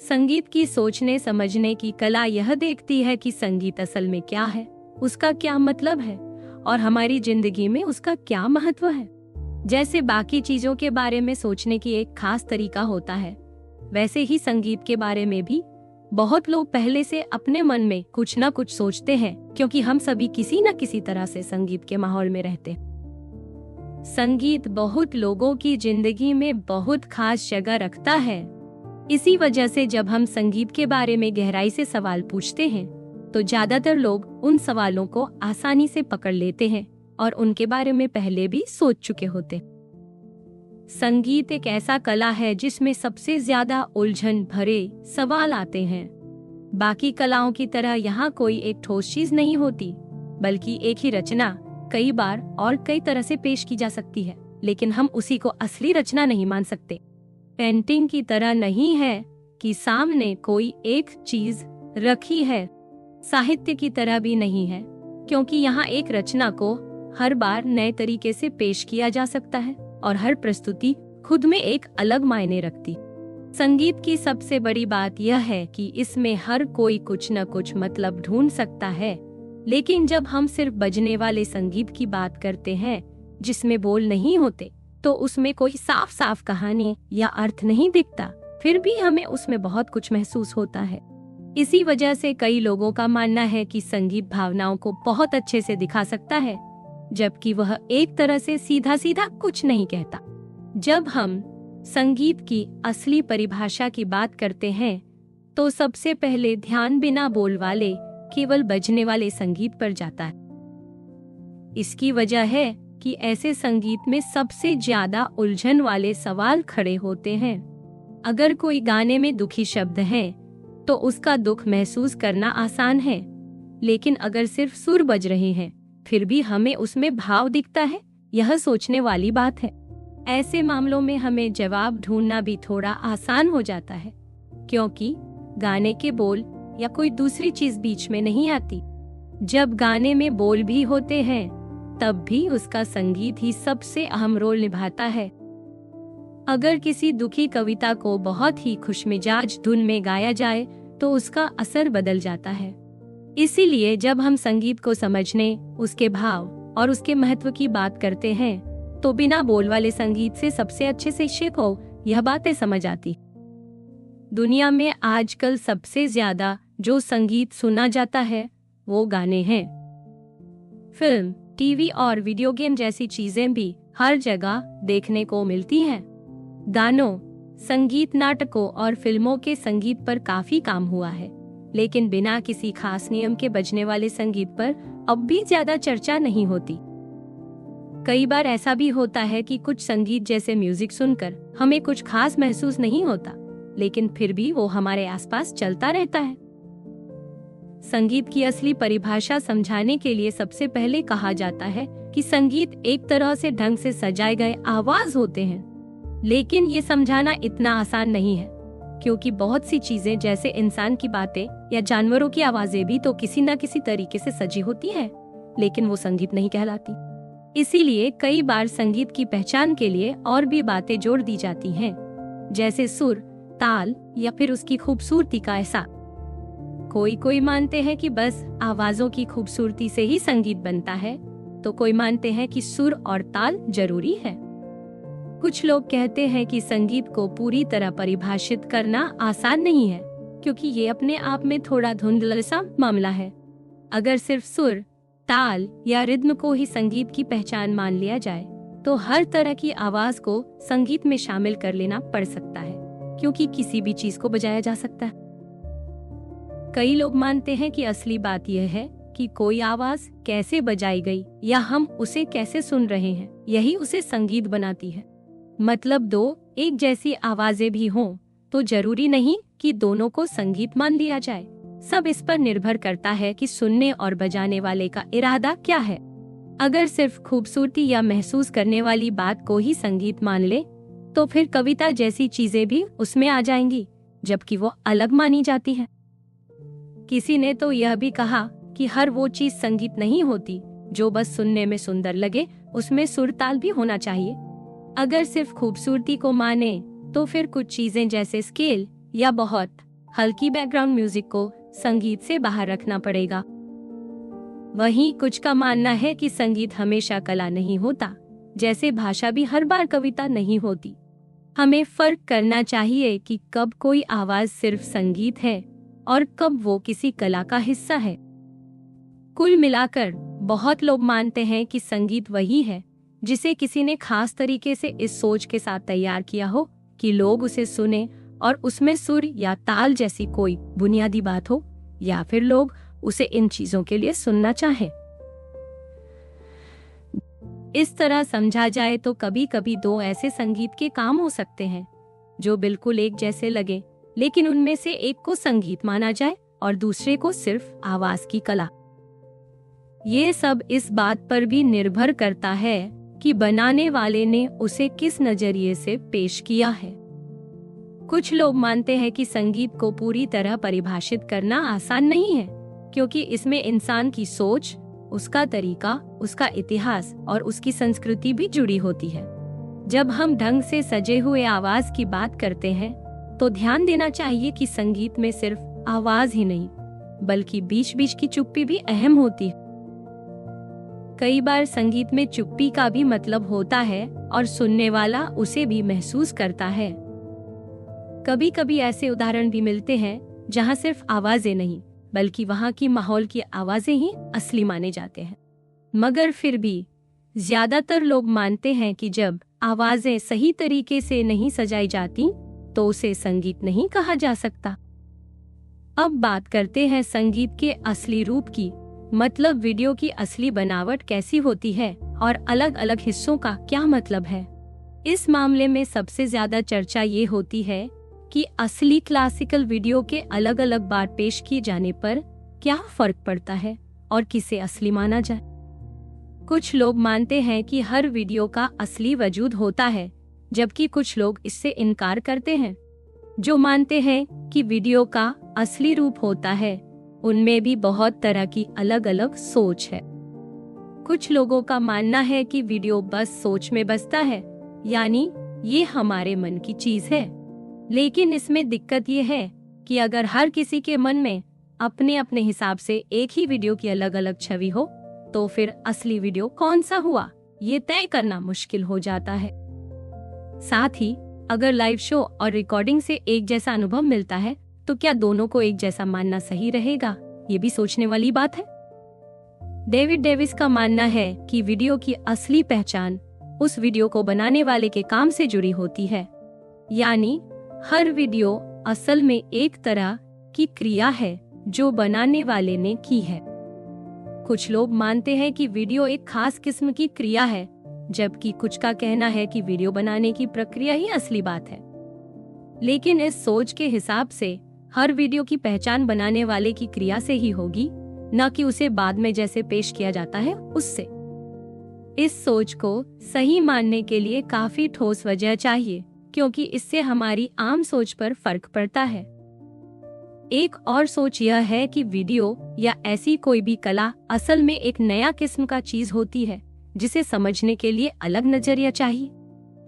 संगीत की सोचने समझने की कला यह देखती है कि संगीत असल में क्या है, उसका क्या मतलब है और हमारी जिंदगी में उसका क्या महत्व है। जैसे बाकी चीजों के बारे में सोचने की एक खास तरीका होता है, वैसे ही संगीत के बारे में भी बहुत लोग पहले से अपने मन में कुछ न कुछ सोचते हैं, क्योंकि हम सभी किसी न किसी तरह से संगीत के माहौल में रहते हैं। संगीत बहुत लोगों की जिंदगी में बहुत खास जगह रखता है। इसी वजह से जब हम संगीत के बारे में गहराई से सवाल पूछते हैं तो ज्यादातर लोग उन सवालों को आसानी से पकड़ लेते हैं और उनके बारे में पहले भी सोच चुके होते। संगीत एक ऐसा कला है जिसमें सबसे ज्यादा उलझन भरे सवाल आते हैं। बाकी कलाओं की तरह यहाँ कोई एक ठोस चीज नहीं होती, बल्कि एक ही रचना कई बार और कई तरह से पेश की जा सकती है, लेकिन हम उसी को असली रचना नहीं मान सकते। पेंटिंग की तरह नहीं है कि सामने कोई एक चीज रखी है। साहित्य की तरह भी नहीं है, क्योंकि यहाँ एक रचना को हर बार नए तरीके से पेश किया जा सकता है और हर प्रस्तुति खुद में एक अलग मायने रखती। संगीत की सबसे बड़ी बात यह है कि इसमें हर कोई कुछ न कुछ मतलब ढूंढ सकता है, लेकिन जब हम सिर्फ बजने वाले संगीत की बात करते हैं जिसमें बोल नहीं होते, तो उसमें कोई साफ साफ कहानी या अर्थ नहीं दिखता। फिर भी हमें उसमें बहुत कुछ महसूस होता है। इसी वजह से कई लोगों का मानना है कि संगीत भावनाओं को बहुत अच्छे से दिखा सकता है, जबकि वह एक तरह से सीधा सीधा कुछ नहीं कहता। जब हम संगीत की असली परिभाषा की बात करते हैं तो सबसे पहले ध्यान बिना बोल वाले केवल बजने वाले संगीत पर जाता है। इसकी वजह है कि ऐसे संगीत में सबसे ज्यादा उलझन वाले सवाल खड़े होते हैं। अगर कोई गाने में दुखी शब्द है तो उसका दुख महसूस करना आसान है, लेकिन अगर सिर्फ सुर बज रहे हैं फिर भी हमें उसमें भाव दिखता है, यह सोचने वाली बात है। ऐसे मामलों में हमें जवाब ढूंढना भी थोड़ा आसान हो जाता है, क्योंकि गाने के बोल या कोई दूसरी चीज बीच में नहीं आती। जब गाने में बोल भी होते हैं तब भी उसका संगीत ही सबसे अहम रोल निभाता है। अगर किसी दुखी कविता को बहुत ही खुशमिजाज धुन में गाया जाए तो उसका असर बदल जाता है। इसीलिए जब हम संगीत को समझने, उसके भाव और उसके महत्व की बात करते हैं तो बिना बोल वाले संगीत से सबसे अच्छे शिष्य को यह बातें समझ आती। दुनिया में आजकल सबसे ज्यादा जो संगीत सुना जाता है वो गाने हैं। फिल्म, टीवी और वीडियो गेम जैसी चीजें भी हर जगह देखने को मिलती हैं। गानों, संगीत, नाटकों और फिल्मों के संगीत पर काफी काम हुआ है, लेकिन बिना किसी खास नियम के बजने वाले संगीत पर अब भी ज्यादा चर्चा नहीं होती। कई बार ऐसा भी होता है कि कुछ संगीत जैसे म्यूजिक सुनकर हमें कुछ खास महसूस नहीं होता, लेकिन फिर भी वो हमारे आसपास चलता रहता है। संगीत की असली परिभाषा समझाने के लिए सबसे पहले कहा जाता है कि संगीत एक तरह से ढंग से सजाए गए आवाज होते हैं। लेकिन ये समझाना इतना आसान नहीं है, क्योंकि बहुत सी चीजें जैसे इंसान की बातें या जानवरों की आवाजें भी तो किसी न किसी तरीके से सजी होती हैं, लेकिन वो संगीत नहीं कहलाती। इसीलिए कई बार संगीत की पहचान के लिए और भी बातें जोड़ दी जाती हैं, जैसे सुर, ताल या फिर उसकी खूबसूरती का एहसास। कोई मानते हैं कि बस आवाजों की खूबसूरती से ही संगीत बनता है, तो कोई मानते हैं कि सुर और ताल जरूरी है। कुछ लोग कहते हैं कि संगीत को पूरी तरह परिभाषित करना आसान नहीं है, क्योंकि ये अपने आप में थोड़ा धुंधला सा मामला है। अगर सिर्फ सुर, ताल या रिद्म को ही संगीत की पहचान मान लिया जाए तो हर तरह की आवाज को संगीत में शामिल कर लेना पड़ सकता है, क्योंकि किसी भी चीज को बजाया जा सकता है। कई लोग मानते हैं कि असली बात यह है कि कोई आवाज कैसे बजाई गई या हम उसे कैसे सुन रहे हैं, यही उसे संगीत बनाती है। मतलब दो एक जैसी आवाजें भी हों तो जरूरी नहीं कि दोनों को संगीत मान लिया जाए। सब इस पर निर्भर करता है कि सुनने और बजाने वाले का इरादा क्या है। अगर सिर्फ खूबसूरती या महसूस करने वाली बात को ही संगीत मान ले तो फिर कविता जैसी चीजें भी उसमें आ जाएंगी, जबकि वो अलग मानी जाती है। किसी ने तो यह भी कहा कि हर वो चीज संगीत नहीं होती जो बस सुनने में सुंदर लगे, उसमें सुर ताल भी होना चाहिए। अगर सिर्फ खूबसूरती को माने तो फिर कुछ चीजें जैसे स्केल या बहुत हल्की बैकग्राउंड म्यूजिक को संगीत से बाहर रखना पड़ेगा। वहीं कुछ का मानना है कि संगीत हमेशा कला नहीं होता, जैसे भाषा भी हर बार कविता नहीं होती। हमें फर्क करना चाहिए कि कब कोई आवाज सिर्फ संगीत है और कब वो किसी कला का हिस्सा है। कुल मिलाकर बहुत लोग मानते हैं कि संगीत वही है जिसे किसी ने खास तरीके से इस सोच के साथ तैयार किया हो कि लोग उसे सुने और उसमें सुर या ताल जैसी कोई बुनियादी बात हो, या फिर लोग उसे इन चीजों के लिए सुनना चाहें। इस तरह समझा जाए तो कभी कभी दो ऐसे संगीत के काम हो सकते हैं जो बिल्कुल एक जैसे लगे, लेकिन उनमें से एक को संगीत माना जाए और दूसरे को सिर्फ आवाज की कला। ये सब इस बात पर भी निर्भर करता है कि बनाने वाले ने उसे किस नजरिए से पेश किया है। कुछ लोग मानते हैं कि संगीत को पूरी तरह परिभाषित करना आसान नहीं है, क्योंकि इसमें इंसान की सोच, उसका तरीका, उसका इतिहास और उसकी संस्कृति भी जुड़ी होती है। जब हम ढंग से सजे हुए आवाज की बात करते हैं तो ध्यान देना चाहिए कि संगीत में सिर्फ आवाज ही नहीं, बल्कि बीच बीच की चुप्पी भी अहम होती है। कई बार संगीत में चुप्पी का भी मतलब होता है और सुनने वाला उसे भी महसूस करता है। कभी कभी ऐसे उदाहरण भी मिलते हैं जहां सिर्फ आवाजें नहीं, बल्कि वहां की माहौल की आवाजें ही असली माने जाते हैं। मगर फिर भी ज्यादातर लोग मानते हैं कि जब आवाजें सही तरीके से नहीं सजाई जाती तो उसे संगीत नहीं कहा जा सकता। अब बात करते हैं संगीत के असली रूप की, मतलब वीडियो की असली बनावट कैसी होती है और अलग अलग हिस्सों का क्या मतलब है। इस मामले में सबसे ज्यादा चर्चा ये होती है कि असली क्लासिकल वीडियो के अलग अलग बार पेश किए जाने पर क्या फर्क पड़ता है और किसे असली माना जाए। कुछ लोग मानते हैं कि हर वीडियो का असली वजूद होता है, जबकि कुछ लोग इससे इनकार करते हैं। जो मानते हैं कि वीडियो का असली रूप होता है, उनमें भी बहुत तरह की अलग अलग सोच है। कुछ लोगों का मानना है कि वीडियो बस सोच में बसता है, यानी ये हमारे मन की चीज है। लेकिन इसमें दिक्कत ये है कि अगर हर किसी के मन में अपने अपने हिसाब से एक ही वीडियो की अलग अलग छवि हो, तो फिर असली वीडियो कौन सा हुआ, ये तय करना मुश्किल हो जाता है। साथ ही अगर लाइव शो और रिकॉर्डिंग से एक जैसा अनुभव मिलता है, तो क्या दोनों को एक जैसा मानना सही रहेगा, ये भी सोचने वाली बात है। डेविड डेविस का मानना है कि वीडियो की असली पहचान उस वीडियो को बनाने वाले के काम से जुड़ी होती है, यानी हर वीडियो असल में एक तरह की क्रिया है जो बनाने वाले ने की है। कुछ लोग मानते हैं कि वीडियो एक खास किस्म की क्रिया है, जबकि कुछ का कहना है कि वीडियो बनाने की प्रक्रिया ही असली बात है। लेकिन इस सोच के हिसाब से हर वीडियो की पहचान बनाने वाले की क्रिया से ही होगी, न कि उसे बाद में जैसे पेश किया जाता है उससे। इस सोच को सही मानने के लिए काफी ठोस वजह चाहिए, क्योंकि इससे हमारी आम सोच पर फर्क पड़ता है। एक और सोच यह है कि वीडियो या ऐसी कोई भी कला असल में एक नया किस्म का चीज होती है, जिसे समझने के लिए अलग नजरिया चाहिए।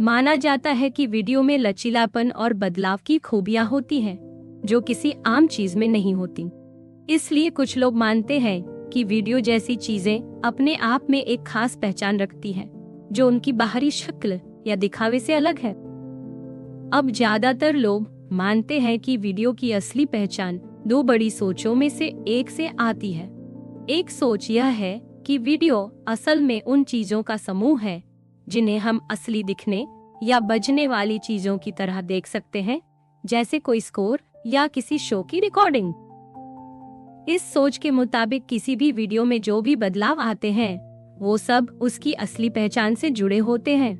माना जाता है कि वीडियो में लचीलापन और बदलाव की खूबियां होती हैं, जो किसी आम चीज में नहीं होती। इसलिए कुछ लोग मानते हैं कि वीडियो जैसी चीजें अपने आप में एक खास पहचान रखती हैं, जो उनकी बाहरी शक्ल या दिखावे से अलग है। अब ज्यादातर लोग मानते हैं कि वीडियो की असली पहचान दो बड़ी सोचों में से एक से आती है। एक सोच यह है कि वीडियो असल में उन चीजों का समूह है जिन्हें हम असली दिखने या बजने वाली चीजों की तरह देख सकते हैं, जैसे कोई स्कोर या किसी शो की रिकॉर्डिंग। इस सोच के मुताबिक किसी भी वीडियो में जो भी बदलाव आते हैं, वो सब उसकी असली पहचान से जुड़े होते हैं।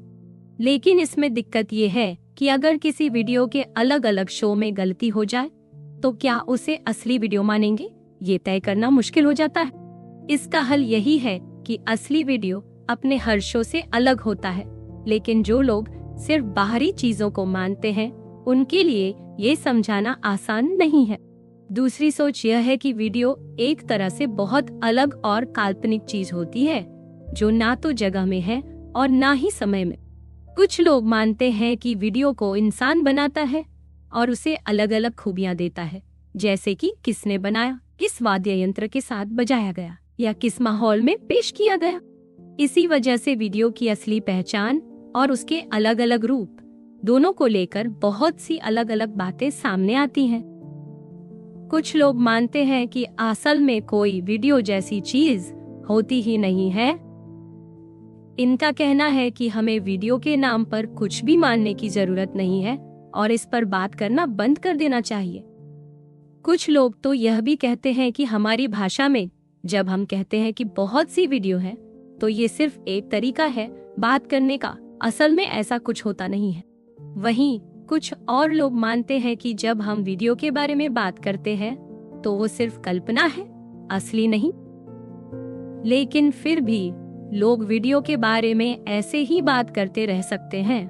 लेकिन इसमें दिक्कत ये है कि अगर किसी वीडियो के अलग अलग शो में गलती हो जाए, तो क्या उसे असली वीडियो मानेंगे, ये तय करना मुश्किल हो जाता है। इसका हल यही है कि असली वीडियो अपने हर शो से अलग होता है, लेकिन जो लोग सिर्फ बाहरी चीजों को मानते हैं, उनके लिए ये समझाना आसान नहीं है। दूसरी सोच यह है कि वीडियो एक तरह से बहुत अलग और काल्पनिक चीज होती है, जो ना तो जगह में है और ना ही समय में। कुछ लोग मानते हैं कि वीडियो को इंसान बनाता है और उसे अलग अलग खूबियां देता है, जैसे कि किसने बनाया, किस वाद्य यंत्र के साथ बजाया गया या किस माहौल में पेश किया गया। इसी वजह से वीडियो की असली पहचान और उसके अलग अलग रूप दोनों को लेकर बहुत सी अलग अलग बातें सामने आती हैं। कुछ लोग मानते हैं कि असल में कोई वीडियो जैसी चीज होती ही नहीं है। इनका कहना है कि हमें वीडियो के नाम पर कुछ भी मानने की जरूरत नहीं है और इस पर बात करना बंद कर देना चाहिए। कुछ लोग तो यह भी कहते हैं कि हमारी भाषा में जब हम कहते हैं कि बहुत सी वीडियो है, तो ये सिर्फ एक तरीका है बात करने का, असल में ऐसा कुछ होता नहीं है। वहीं कुछ और लोग मानते हैं कि जब हम वीडियो के बारे में बात करते हैं तो वो सिर्फ कल्पना है, असली नहीं। लेकिन फिर भी लोग वीडियो के बारे में ऐसे ही बात करते रह सकते हैं।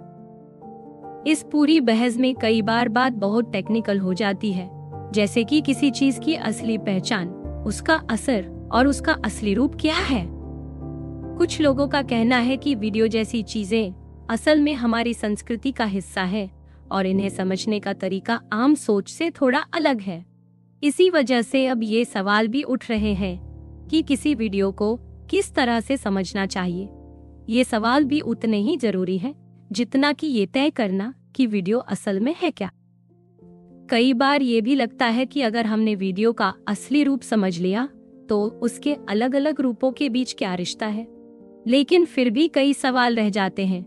इस पूरी बहस में कई बार बात बहुत टेक्निकल हो जाती है, जैसे कि किसी चीज की असली पहचान, उसका असर और उसका असली रूप क्या है। कुछ लोगों का कहना है कि वीडियो जैसी चीजें असल में हमारी संस्कृति का हिस्सा है और इन्हें समझने का तरीका आम सोच से थोड़ा अलग है। इसी वजह से अब ये सवाल भी उठ रहे हैं कि किसी वीडियो को किस तरह से समझना चाहिए। ये सवाल भी उतने ही जरूरी है जितना कि ये तय करना कि वीडियो असल में है क्या। कई बार ये भी लगता है कि अगर हमने वीडियो का असली रूप समझ लिया तो उसके अलग अलग रूपों के बीच क्या रिश्ता है। लेकिन फिर भी कई सवाल रह जाते हैं,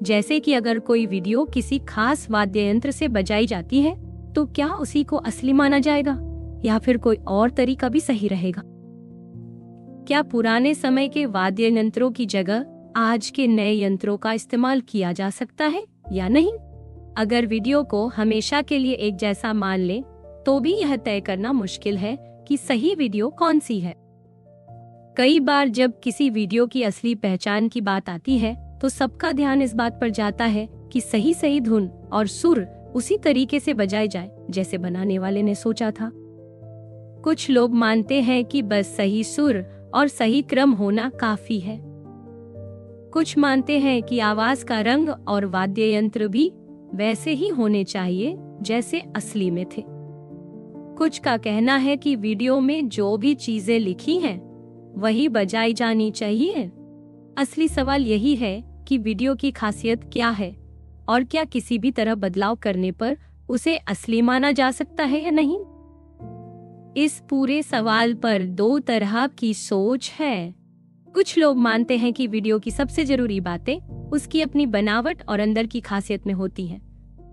जैसे कि अगर कोई वीडियो किसी खास वाद्य यंत्र से बजाई जाती है तो क्या उसी को असली माना जाएगा या फिर कोई और तरीका भी सही रहेगा। क्या पुराने समय के वाद्य यंत्रों की जगह आज के नए यंत्रों का इस्तेमाल किया जा सकता है या नहीं। अगर वीडियो को हमेशा के लिए एक जैसा मान ले तो भी यह तय करना मुश्किल है कि सही वीडियो कौन सी है। कई बार जब किसी वीडियो की असली पहचान की बात आती है तो सबका ध्यान इस बात पर जाता है कि सही धुन और सुर उसी तरीके से बजाए जाए जैसे बनाने वाले ने सोचा था। कुछ लोग मानते हैं कि बस सही सुर और सही क्रम होना काफी है। कुछ मानते हैं कि आवाज का रंग और वाद्य यंत्र भी वैसे ही होने चाहिए जैसे असली में थे। कुछ का कहना है कि वीडियो में जो भी चीजें लिखी हैं वही बजाई जानी चाहिए। असली सवाल यही है कि वीडियो की खासियत क्या है और क्या किसी भी तरह बदलाव करने पर उसे असली माना जा सकता है या नहीं। इस पूरे सवाल पर दो तरह की सोच है। कुछ लोग मानते हैं कि वीडियो की सबसे जरूरी बातें उसकी अपनी बनावट और अंदर की खासियत में होती हैं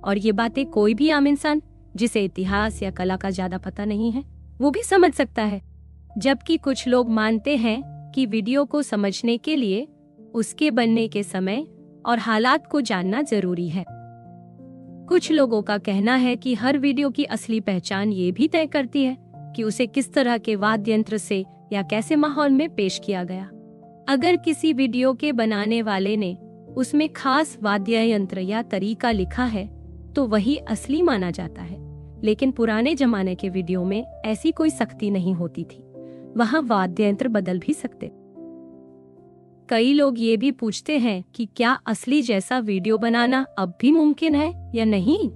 और ये बातें कोई भी आम इंसान जिसे इतिहास या कला का ज्यादा पता नहीं है वो भी समझ सकता है। जबकि कुछ लोग मानते हैं कि वीडियो को समझने के लिए उसके बनने के समय और हालात को जानना जरूरी है। कुछ लोगों का कहना है कि हर वीडियो की असली पहचान ये भी तय करती है कि उसे किस तरह के वाद्य यंत्र से या कैसे माहौल में पेश किया गया। अगर किसी वीडियो के बनाने वाले ने उसमें खास वाद्य यंत्र या तरीका लिखा है तो वही असली माना जाता है। लेकिन पुराने जमाने के वीडियो में ऐसी कोई सख्ती नहीं होती थी, वहाँ वाद्य यंत्र बदल भी सकते। कई लोग ये भी पूछते हैं कि क्या असली जैसा वीडियो बनाना अब भी मुमकिन है या नहीं।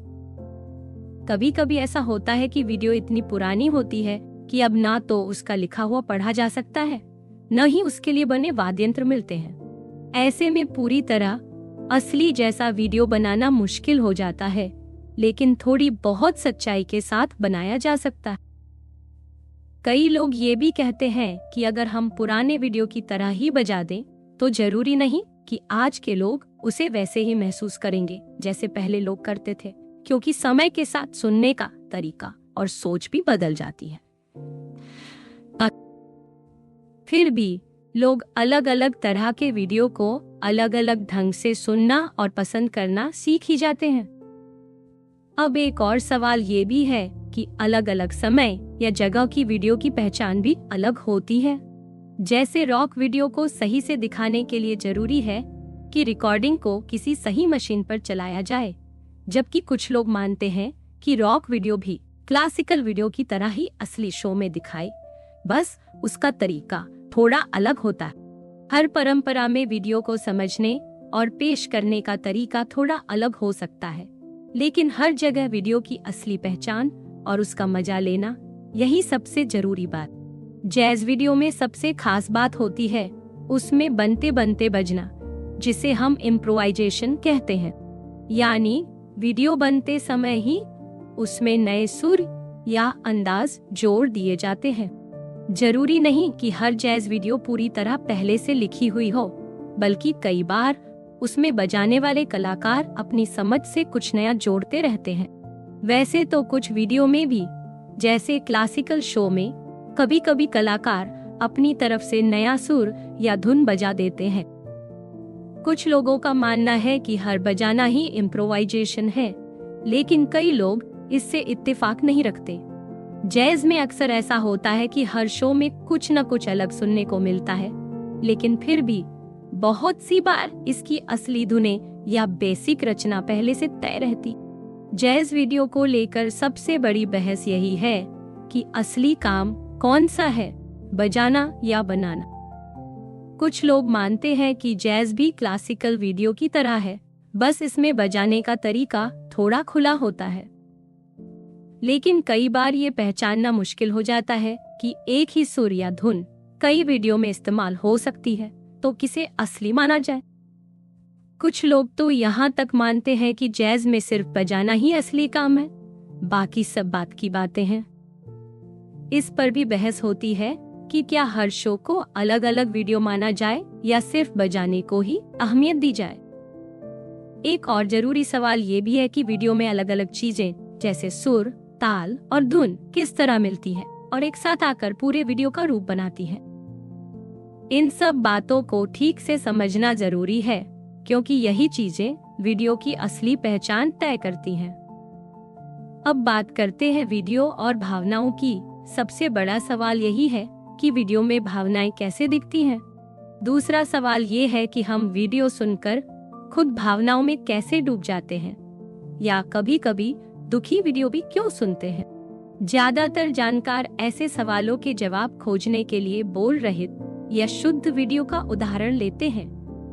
कभी कभी ऐसा होता है कि वीडियो इतनी पुरानी होती है कि अब ना तो उसका लिखा हुआ पढ़ा जा सकता है, न ही उसके लिए बने वाद्य यंत्र मिलते हैं। ऐसे में पूरी तरह असली जैसा वीडियो बनाना मुश्किल हो जाता है, लेकिन थोड़ी बहुत सच्चाई के साथ बनाया जा सकता है। कई लोग ये भी कहते हैं कि अगर हम पुराने वीडियो की तरह ही बजा दें तो जरूरी नहीं कि आज के लोग उसे वैसे ही महसूस करेंगे जैसे पहले लोग करते थे, क्योंकि समय के साथ सुनने का तरीका और सोच भी बदल जाती है। फिर भी लोग अलग अलग तरह के वीडियो को अलग अलग ढंग से सुनना और पसंद करना सीख ही जाते हैं। अब एक और सवाल ये भी है कि अलग अलग समय या जगह की वीडियो की पहचान भी अलग होती है। जैसे रॉक वीडियो को सही से दिखाने के लिए जरूरी है कि रिकॉर्डिंग को किसी सही मशीन पर चलाया जाए, जबकि कुछ लोग मानते हैं कि रॉक वीडियो भी क्लासिकल वीडियो की तरह ही असली शो में दिखाए, बस उसका तरीका थोड़ा अलग होता है। हर परंपरा में वीडियो को समझने और पेश करने का तरीका थोड़ा अलग हो सकता है, लेकिन हर जगह वीडियो की असली पहचान और उसका मजा लेना, यही सबसे जरूरी बात। जैज वीडियो में सबसे खास बात होती है उसमें बनते बनते बजना, जिसे हम इम्प्रोवाइजेशन कहते हैं। यानी वीडियो बनते समय ही उसमें नए सुर या अंदाज जोड़ दिए जाते हैं। जरूरी नहीं कि हर जैज वीडियो पूरी तरह पहले से लिखी हुई हो, बल्कि कई बार उसमें बजाने वाले कलाकार अपनी समझ से कुछ नया जोड़ते रहते हैं। वैसे तो कुछ वीडियो में भी, जैसे क्लासिकल शो में, कभी कभी कलाकार अपनी तरफ से नया सुर या धुन बजा देते हैं। कुछ लोगों का मानना है कि हर बजाना ही इम्प्रोवाइजेशन है, लेकिन कई लोग इससे इत्तेफाक नहीं रखते। जैज में अक्सर ऐसा होता है कि हर शो में कुछ न कुछ अलग सुनने को मिलता है, लेकिन फिर भी बहुत सी बार इसकी असली धुनें या बेसिक रचना पहले से तय रहती। जैज वीडियो को लेकर सबसे बड़ी बहस यही है कि असली काम कौन सा है, बजाना या बनाना। कुछ लोग मानते हैं कि जैज भी क्लासिकल वीडियो की तरह है, बस इसमें बजाने का तरीका थोड़ा खुला होता है। लेकिन कई बार ये पहचानना मुश्किल हो जाता है कि एक ही सुर या धुन कई वीडियो में इस्तेमाल हो सकती है, तो किसे असली माना जाए। कुछ लोग तो यहाँ तक मानते हैं कि जैज में सिर्फ बजाना ही असली काम है, बाकी सब बात की बातें हैं। इस पर भी बहस होती है कि क्या हर शो को अलग अलग वीडियो माना जाए या सिर्फ बजाने को ही अहमियत दी जाए। एक और जरूरी सवाल ये भी है कि वीडियो में अलग अलग चीजें जैसे सुर, ताल और धुन किस तरह मिलती है और एक साथ आकर पूरे वीडियो का रूप बनाती है। इन सब बातों को ठीक से समझना जरूरी है, क्योंकि यही चीजें वीडियो की असली पहचान तय करती हैं। अब बात करते हैं वीडियो और भावनाओं की। सबसे बड़ा सवाल यही है कि वीडियो में भावनाएं कैसे दिखती हैं। दूसरा सवाल ये है कि हम वीडियो सुनकर खुद भावनाओं में कैसे डूब जाते हैं, या कभी कभी दुखी वीडियो भी क्यों सुनते हैं। ज्यादातर जानकार ऐसे सवालों के जवाब खोजने के लिए बोल रहित या शुद्ध वीडियो का उदाहरण लेते हैं,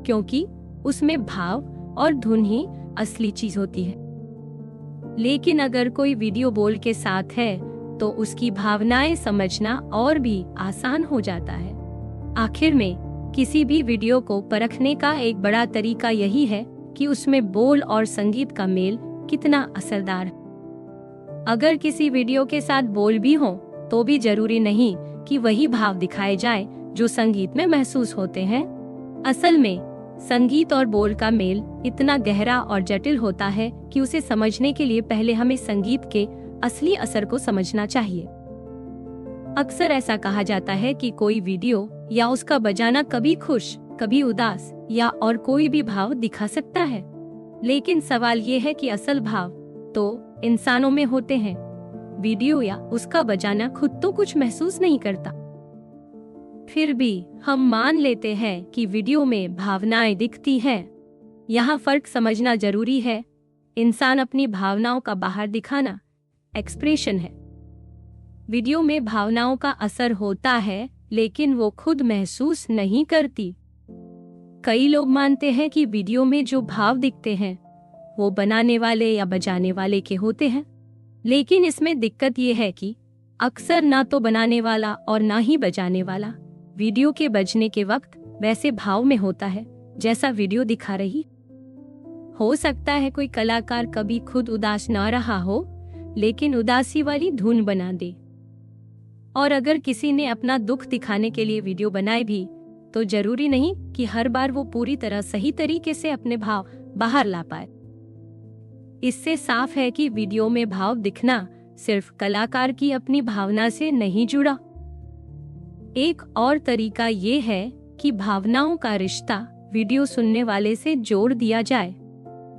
क्योंकि उसमें भाव और धुन ही असली चीज होती है। लेकिन अगर कोई वीडियो बोल के साथ है तो उसकी भावनाएं समझना और भी आसान हो जाता है। आखिर में किसी भी वीडियो को परखने का एक बड़ा तरीका यही है कि उसमें बोल और संगीत का मेल कितना असरदार है। अगर किसी वीडियो के साथ बोल भी हो तो भी जरूरी नहीं कि वही भाव दिखाए जाए जो संगीत में महसूस होते हैं। असल में संगीत और बोल का मेल इतना गहरा और जटिल होता है कि उसे समझने के लिए पहले हमें संगीत के असली असर को समझना चाहिए। अक्सर ऐसा कहा जाता है कि कोई वीडियो या उसका बजाना कभी खुश, कभी उदास या और कोई भी भाव दिखा सकता है। लेकिन सवाल ये है कि असल भाव तो इंसानों में होते हैं। वीडियो या उसका बजाना खुद तो कुछ महसूस नहीं करता, फिर भी हम मान लेते हैं कि वीडियो में भावनाएं दिखती हैं। यहाँ फर्क समझना जरूरी है। इंसान अपनी भावनाओं का बाहर दिखाना एक्सप्रेशन है। वीडियो में भावनाओं का असर होता है, लेकिन वो खुद महसूस नहीं करती। कई लोग मानते हैं कि वीडियो में जो भाव दिखते हैं वो बनाने वाले या बजाने वाले के होते हैं, लेकिन इसमें दिक्कत ये है कि अक्सर ना तो बनाने वाला और ना ही बजाने वाला वीडियो के बजने के वक्त वैसे भाव में होता है जैसा वीडियो दिखा रही। हो सकता है कोई कलाकार कभी खुद उदास ना रहा हो, लेकिन उदासी वाली धुन बना दे। और अगर किसी ने अपना दुख दिखाने के लिए वीडियो बनाए भी, तो जरूरी नहीं कि हर बार वो पूरी तरह सही तरीके से अपने भाव बाहर ला पाए। इससे साफ है कि वीडियो में भाव दिखना सिर्फ कलाकार की अपनी भावना से नहीं जुड़ा। एक और तरीका ये है कि भावनाओं का रिश्ता वीडियो सुनने वाले से जोड़ दिया जाए।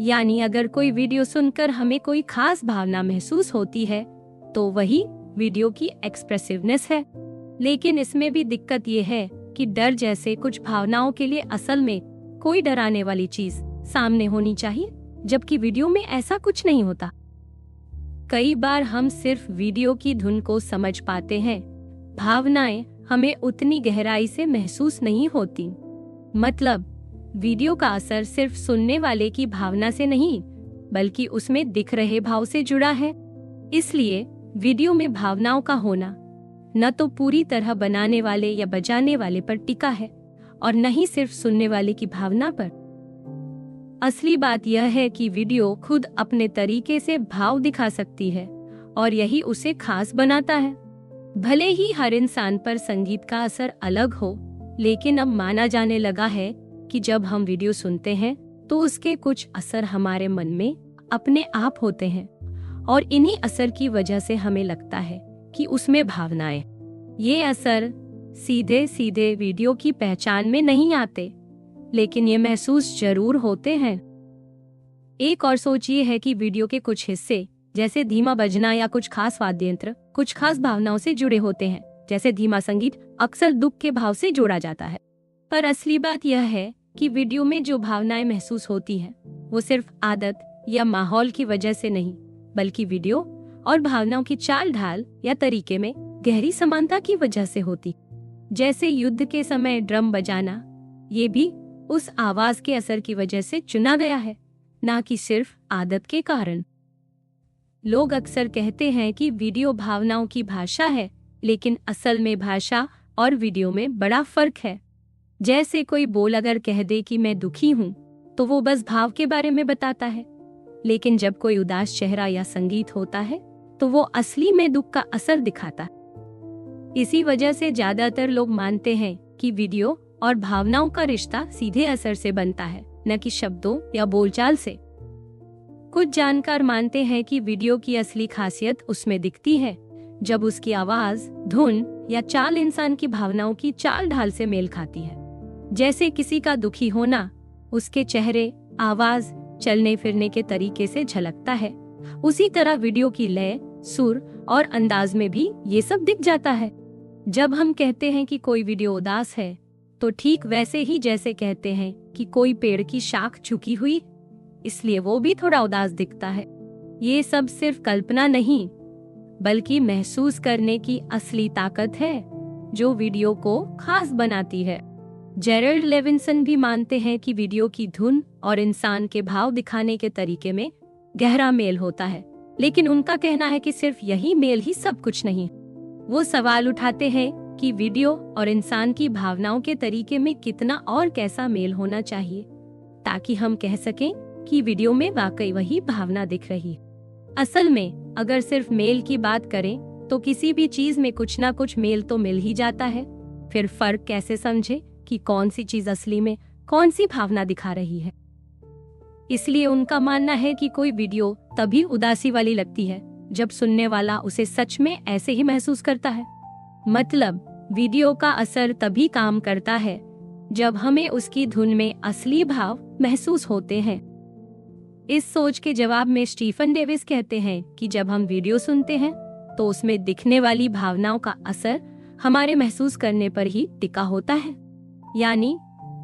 यानी अगर कोई वीडियो सुनकर हमें कोई खास भावना महसूस होती है तो वही वीडियो की एक्सप्रेसिवनेस है। लेकिन इसमें भी दिक्कत ये है कि डर जैसे कुछ भावनाओं के लिए असल में कोई डराने वाली चीज सामने होनी चाहिए, जबकि वीडियो में ऐसा कुछ नहीं होता। कई बार हम सिर्फ वीडियो की धुन को समझ पाते हैं, भावनाएं हमें उतनी गहराई से महसूस नहीं होती। मतलब वीडियो का असर सिर्फ सुनने वाले की भावना से नहीं, बल्कि उसमें दिख रहे भाव से जुड़ा है। इसलिए वीडियो में भावनाओं का होना न तो पूरी तरह बनाने वाले या बजाने वाले पर टिका है और न ही सिर्फ सुनने वाले की भावना पर। असली बात यह है कि वीडियो खुद अपने तरीके से भाव दिखा सकती है और यही उसे खास बनाता है। भले ही हर इंसान पर संगीत का असर अलग हो, लेकिन अब माना जाने लगा है कि जब हम वीडियो सुनते हैं तो उसके कुछ असर हमारे मन में अपने आप होते हैं और इन्हीं असर की वजह से हमें लगता है कि उसमें भावनाएं। ये असर सीधे सीधे वीडियो की पहचान में नहीं आते, लेकिन ये महसूस जरूर होते हैं। एक और सोच ये है कि वीडियो के कुछ हिस्से जैसे धीमा बजना या कुछ खास वाद्य यंत्र कुछ खास भावनाओं से जुड़े होते हैं। जैसे धीमा संगीत अक्सर दुख के भाव से जोड़ा जाता है, पर असली बात यह है कि वीडियो में जो भावनाएं महसूस होती हैं वो सिर्फ आदत या माहौल की वजह से नहीं, बल्कि वीडियो और भावनाओं की चाल ढाल या तरीके में गहरी समानता की वजह से होती। जैसे युद्ध के समय ड्रम बजाना, ये भी उस आवाज के असर की वजह से चुना गया है, ना कि सिर्फ आदत के कारण। लोग अक्सर कहते हैं कि वीडियो भावनाओं की भाषा है, लेकिन असल में भाषा और वीडियो में बड़ा फर्क है। जैसे कोई बोल अगर कह दे कि मैं दुखी हूँ, तो वो बस भाव के बारे में बताता है, लेकिन जब कोई उदास चेहरा या संगीत होता है तो वो असली में दुख का असर दिखाता है। इसी वजह से ज्यादातर लोग मानते हैं कि वीडियो और भावनाओं का रिश्ता सीधे असर से बनता है, न कि शब्दों या बोलचाल से। कुछ जानकार मानते हैं कि वीडियो की असली खासियत उसमें दिखती है जब उसकी आवाज, धुन या चाल इंसान की भावनाओं की चाल ढाल से मेल खाती है। जैसे किसी का दुखी होना उसके चेहरे, आवाज, चलने फिरने के तरीके से झलकता है, उसी तरह वीडियो की लय, सुर और अंदाज में भी ये सब दिख जाता है। जब हम कहते हैं कि कोई वीडियो उदास है, तो ठीक वैसे ही जैसे कहते हैं कि कोई पेड़ की शाख झुकी हुई, इसलिए वो भी थोड़ा उदास दिखता है। ये सब सिर्फ कल्पना नहीं, बल्कि महसूस करने की असली ताकत है जो वीडियो को खास बनाती है। जेरल्ड लेविंसन भी मानते हैं कि वीडियो की धुन और इंसान के भाव दिखाने के तरीके में गहरा मेल होता है, लेकिन उनका कहना है कि सिर्फ यही मेल ही सब कुछ नहीं। वो सवाल उठाते हैं कि वीडियो और इंसान की भावनाओं के तरीके में कितना और कैसा मेल होना चाहिए ताकि हम कह सकें कि वीडियो में वाकई वही भावना दिख रही है। असल में अगर सिर्फ मेल की बात करें तो किसी भी चीज में कुछ ना कुछ मेल तो मिल ही जाता है। फिर फर्क कैसे समझे कि कौन सी चीज असली में कौन सी भावना दिखा रही है। इसलिए उनका मानना है कि कोई वीडियो तभी उदासी वाली लगती है जब सुनने वाला उसे सच में ऐसे ही महसूस करता है। मतलब वीडियो का असर तभी काम करता है जब हमें उसकी धुन में असली भाव महसूस होते हैं। इस सोच के जवाब में स्टीफन डेविस कहते हैं कि जब हम वीडियो सुनते हैं तो उसमें दिखने वाली भावनाओं का असर हमारे महसूस करने पर ही टिका होता है। यानी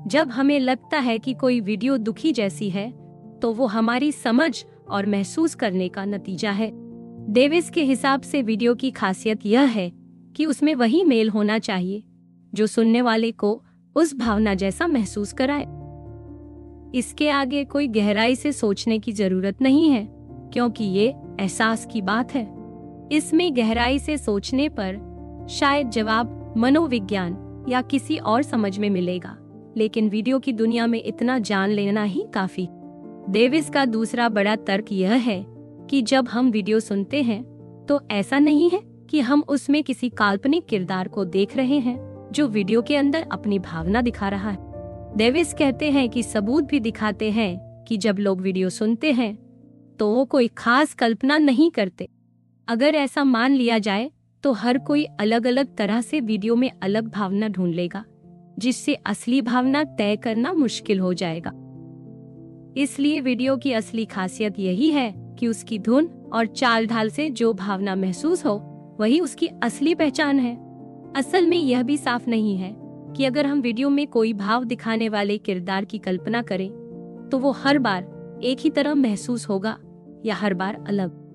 जब हमें लगता है कि कोई वीडियो दुखी जैसी है, तो वो हमारी समझ और महसूस करने का नतीजा है। डेविस के हिसाब से वीडियो की खासियत यह है कि उसमें वही मेल होना चाहिए जो सुनने वाले को उस भावना जैसा महसूस कराए। इसके आगे कोई गहराई से सोचने की जरूरत नहीं है, क्योंकि ये एहसास की बात है। इसमें गहराई से सोचने पर शायद जवाब मनोविज्ञान या किसी और समझ में मिलेगा, लेकिन वीडियो की दुनिया में इतना जान लेना ही काफी। डेविस का दूसरा बड़ा तर्क यह है कि जब हम वीडियो सुनते हैं तो ऐसा नहीं है कि हम उसमें किसी काल्पनिक किरदार को देख रहे हैं जो वीडियो के अंदर अपनी भावना दिखा रहा है। डेविस कहते हैं कि सबूत भी दिखाते हैं कि जब लोग वीडियो सुनते हैं तो वो कोई खास कल्पना नहीं करते। अगर ऐसा मान लिया जाए तो हर कोई अलग अलग तरह से वीडियो में अलग भावना ढूंढ लेगा, जिससे असली भावना तय करना मुश्किल हो जाएगा। इसलिए वीडियो की असली खासियत यही है कि उसकी धुन और चाल ढाल से जो भावना महसूस हो वही उसकी असली पहचान है। असल में यह भी साफ नहीं है कि अगर हम वीडियो में कोई भाव दिखाने वाले किरदार की कल्पना करें तो वो हर बार एक ही तरह महसूस होगा या हर बार अलग।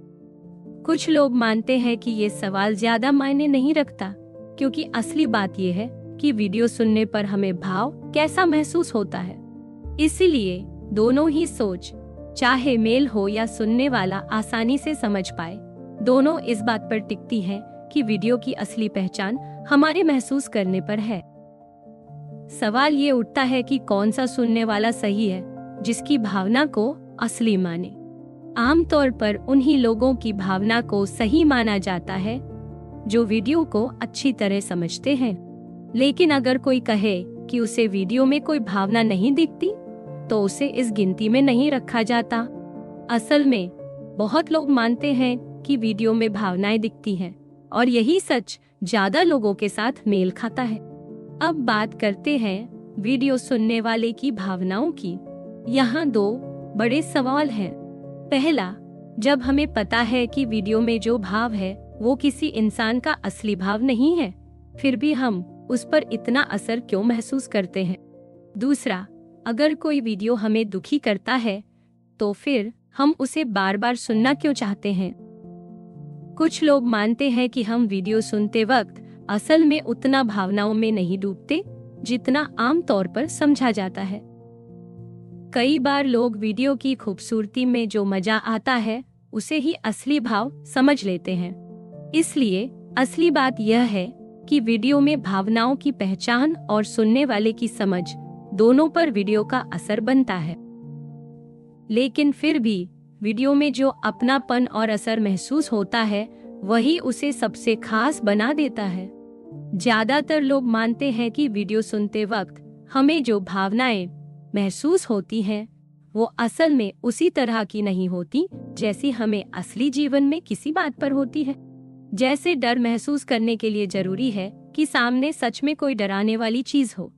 कुछ लोग मानते हैं कि ये सवाल ज्यादा मायने नहीं रखता, क्योंकि असली बात यह है कि वीडियो सुनने पर हमें भाव कैसा महसूस होता है। इसीलिए दोनों ही सोच, चाहे मेल हो या सुनने वाला आसानी से समझ पाए, दोनों इस बात पर टिकती हैं कि वीडियो की असली पहचान हमारे महसूस करने पर है। सवाल ये उठता है कि कौन सा सुनने वाला सही है, जिसकी भावना को असली माने। आमतौर पर उन्हीं लोगों की भावना को सही माना जाता है जो वीडियो को अच्छी तरह समझते हैं। लेकिन अगर कोई कहे कि उसे वीडियो में कोई भावना नहीं दिखती, तो उसे इस गिनती में नहीं रखा जाता। असल में बहुत लोग मानते हैं कि वीडियो में भावनाएं दिखती हैं, और यही सच ज्यादा लोगों के साथ मेल खाता है। अब बात करते हैं वीडियो सुनने वाले की भावनाओं की। यहाँ दो बड़े सवाल हैं। पहला, जब हमें पता है कि वीडियो में जो भाव है वो किसी इंसान का असली भाव नहीं है, फिर भी हम उस पर इतना असर क्यों महसूस करते हैं? दूसरा, अगर कोई वीडियो हमें दुखी करता है तो फिर हम उसे बार बार सुनना क्यों चाहते हैं? कुछ लोग मानते हैं कि हम वीडियो सुनते वक्त असल में उतना भावनाओं में नहीं डूबते जितना आम तौर पर समझा जाता है। कई बार लोग वीडियो की खूबसूरती में जो मजा आता है उसे ही असली भाव समझ लेते हैं। इसलिए असली बात यह है कि वीडियो में भावनाओं की पहचान और सुनने वाले की समझ दोनों पर वीडियो का असर बनता है। लेकिन फिर भी वीडियो में जो अपनापन और असर महसूस होता है वही उसे सबसे खास बना देता है। ज्यादातर लोग मानते हैं कि वीडियो सुनते वक्त हमें जो भावनाएं महसूस होती हैं वो असल में उसी तरह की नहीं होती जैसी हमें असली जीवन में किसी बात पर होती है। जैसे डर महसूस करने के लिए जरूरी है कि सामने सच में कोई डराने वाली चीज हो,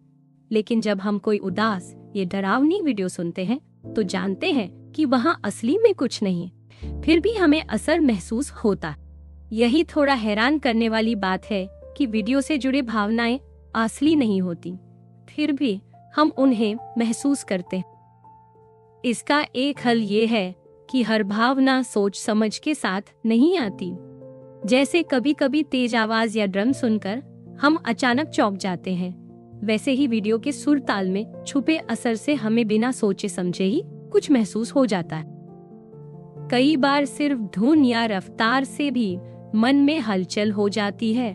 लेकिन जब हम कोई उदास या डरावनी वीडियो सुनते हैं तो जानते हैं कि वहाँ असली में कुछ नहीं, फिर भी हमें असर महसूस होता। यही थोड़ा हैरान करने वाली बात है कि वीडियो से जुड़े भावनाएं असली नहीं होती, फिर भी हम उन्हें महसूस करते हैं। इसका एक हल ये है कि हर भावना सोच समझ के साथ नहीं आती। जैसे कभी कभी तेज आवाज या ड्रम सुनकर हम अचानक चौंक जाते हैं, वैसे ही वीडियो के सुर ताल में छुपे असर से हमें बिना सोचे समझे ही कुछ महसूस हो जाता है। कई बार सिर्फ धुन या रफ्तार से भी मन में हलचल हो जाती है।